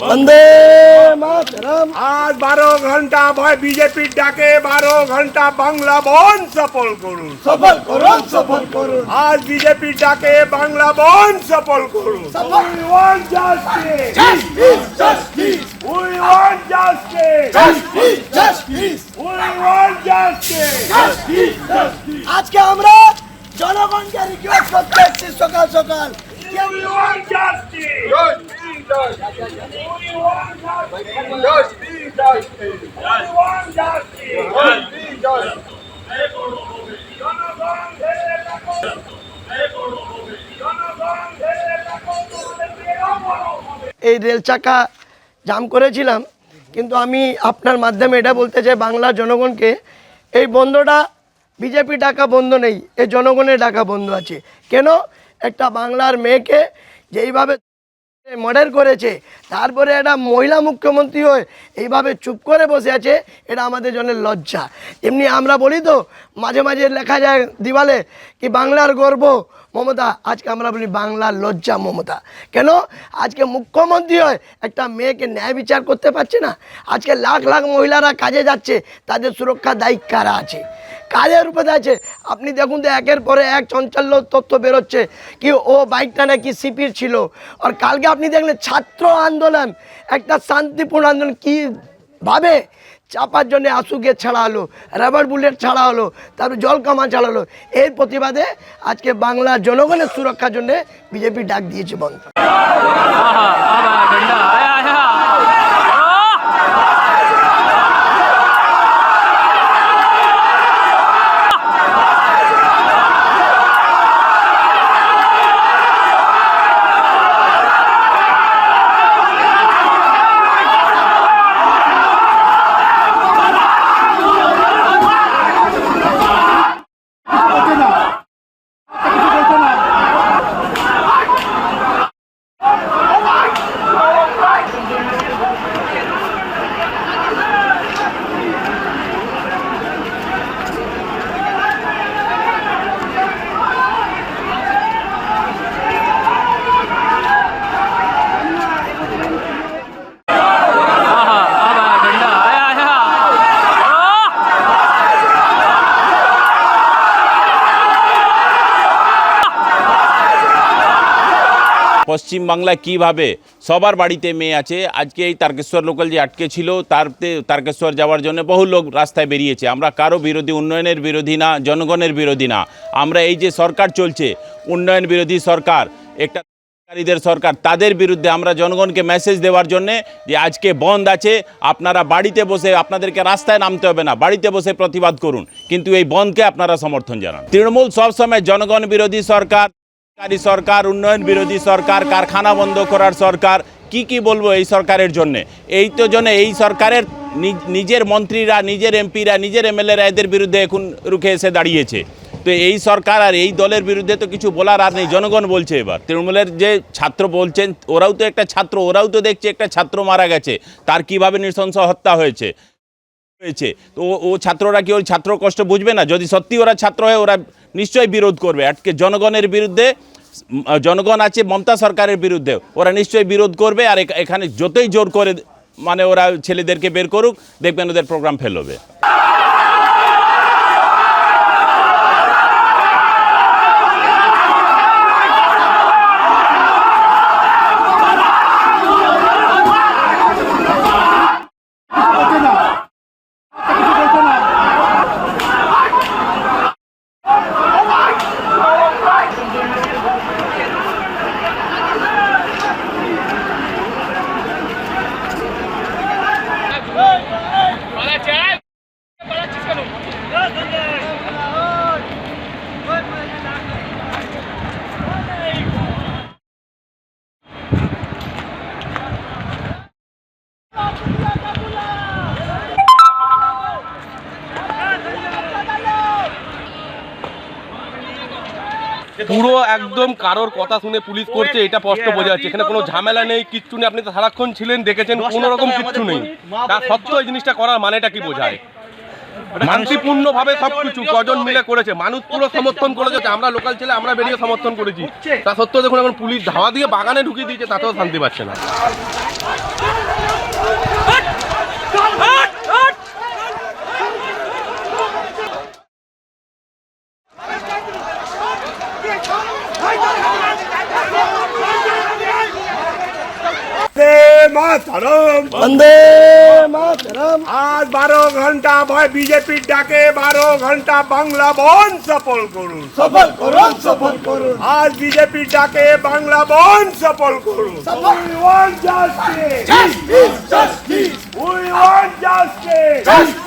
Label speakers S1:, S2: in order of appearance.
S1: वंदे मातरम।
S2: आज 12 घंटा बीजेपी डाके 12 घंटा बांग्ला बंद सफल करुन।
S1: सफल करुन, सफल करुन।
S2: आज बीजेपी डाके बांग्ला बंद सफल करुन। We want justice.
S1: Justice, justice,
S2: We want justice.
S1: justice, justice,
S2: We want justice.
S1: justice, justice। আজকে আমরা জনগণকে রিকোয়েস্ট করতে এসেছি সকাল সকাল।
S2: We want justice. We want justice. We want justice. জনগণ ঘেরে রাখো। জনগণ ঘেরে রাখো। তোমাদেরকে অমর হবে।
S1: এই রেল চাকা জাম করেছিলাম, কিন্তু আমি আপনার মাধ্যমে এটা বলতে চাই বাংলার জনগণকে, এই বন্ধটা বিজেপি ডাকা বন্ধ নেই, এই জনগণের ডাকা বন্ধ আছে। কেন? একটা বাংলার মেয়েকে যেইভাবে মার্ডার করেছে, তারপরে একটা মহিলা মুখ্যমন্ত্রী হয়ে এইভাবে চুপ করে বসে আছে, এটা আমাদের জন্য লজ্জা। এমনি আমরা বলি তো মাঝে মাঝে লেখা যায় দিওয়ালে কি বাংলার গর্ব মমতা, আজকে আমরা বলি বাংলার লজ্জা মমতা। কেন? আজকে মুখ্যমন্ত্রী হয় একটা মেয়েকে ন্যায় বিচার করতে পারছে না। আজকে লাখ লাখ মহিলারা কাজে যাচ্ছে, তাদের সুরক্ষা দায়িত্ব কারা আছে? কাজের উপরে আছে। আপনি দেখুন তো একের পরে এক চঞ্চল্য তথ্য বেরোচ্ছে কি ও বাইকটা নাকি সিপির ছিল। আর কালকে আপনি দেখলেন ছাত্র আন্দোলন, একটা শান্তিপূর্ণ আন্দোলন, কীভাবে চাপার জন্য আশুকে ছাড়া হলো, রাবার বুলেট ছাড়া হলো, তারপর জল কামান ছাড়া হলো। এর প্রতিবাদে আজকে বাংলার জনগণের সুরক্ষার জন্য বিজেপি ডাক দিয়েছে বন্ধ।
S3: পশ্চিম বাংলায় কীভাবে সবার বাড়িতে মেয়ে আছে। আজকে এই তারকেশ্বর লোকাল যে আটকে ছিল, তারকেশ্বর যাওয়ার জন্য বহু লোক রাস্তায় বেরিয়েছে। আমরা কারো বিরোধী, উন্নয়নের বিরোধী না, জনগণের বিরোধী না। আমরা এই যে সরকার চলছে উন্নয়ন বিরোধী সরকার, একটা সরকার, তাদের বিরুদ্ধে আমরা জনগণকে মেসেজ দেওয়ার জন্যে যে আজকে বন্ধ আছে, আপনারা বাড়িতে বসে, আপনাদেরকে রাস্তায় নামতে হবে না, বাড়িতে বসে প্রতিবাদ করুন, কিন্তু এই বন্ধকে আপনারা সমর্থন জানান। তৃণমূল সবসময় জনগণ বিরোধী সরকার, সরকার, উন্নয়ন বিরোধী সরকার, কারখানা বন্ধ করার সরকার, কি বলবো এই সরকারের জন্য। এই তো জন্য এই সরকারের নিজের মন্ত্রীরা, নিজের এমপিরা, নিজের এমএলএরা এদের বিরুদ্ধে এখন রুখে এসে দাঁড়িয়েছে। তো এই সরকার আর এই দলের বিরুদ্ধে তো কিছু বলার আর নেই। জনগণ বলছে এবার, তৃণমূলের যে ছাত্র বলছেন, ওরাও তো একটা ছাত্র, ওরাও তো দেখছে একটা ছাত্র মারা গেছে, তার কিভাবে নৃশংস হত্যা হয়েছে। তো ও ছাত্ররা কি ওই ছাত্র কষ্ট বুঝবে না? যদি সত্যি ওরা ছাত্র হয়, ওরা নিশ্চয়ই বিরোধ করবে। আজকে জনগণের বিরুদ্ধে, জনগণ আছে মমতা সরকারের বিরুদ্ধে, ওরা নিশ্চয়ই বিরোধ করবে। আর এখানে যতই জোর করে মানে ওরা ছেলেদেরকে বের করুক, দেখবেন ওদের প্রোগ্রাম ফেল হবে।
S4: পুরো একদম কারোর কথা শুনে পুলিশ করছে, এটা স্পষ্ট বোঝা যাচ্ছে। এখানে কোনো ঝামেলা নেই, কিচ্ছু নেই। আপনি তো সারাক্ষণ ছিলেন, দেখেছেন, কোনো রকম কিচ্ছু নেই। তার সত্ত্বেও এই জিনিসটা করার মানেটা কি বোঝায়? শান্তিপূর্ণভাবে সবকিছু কজন মিলে করেছে, মানুষ পুরো সমর্থন করেছে। আমরা লোকাল ছেলে, আমরা বেরিয়ে সমর্থন করেছি। তা সত্ত্বেও দেখুন এখন পুলিশ ধাওয়া দিয়ে বাগানে ঢুকিয়ে দিয়েছে, তাতেও শান্তি পাচ্ছে না।
S1: বন্দে মাতরম।
S2: আজ 12 ঘন্টা ভয় বিজেপির ডাকে 12 ঘন্টা বাংলা বন সফল করুন।
S1: সফল করুন, সফল করুন।
S2: আজ বিজেপির ডাকে বাংলা বন সফল করুন।
S1: সফল।
S2: We want justice.
S1: Justice, justice,
S2: We want justice.
S1: Justice.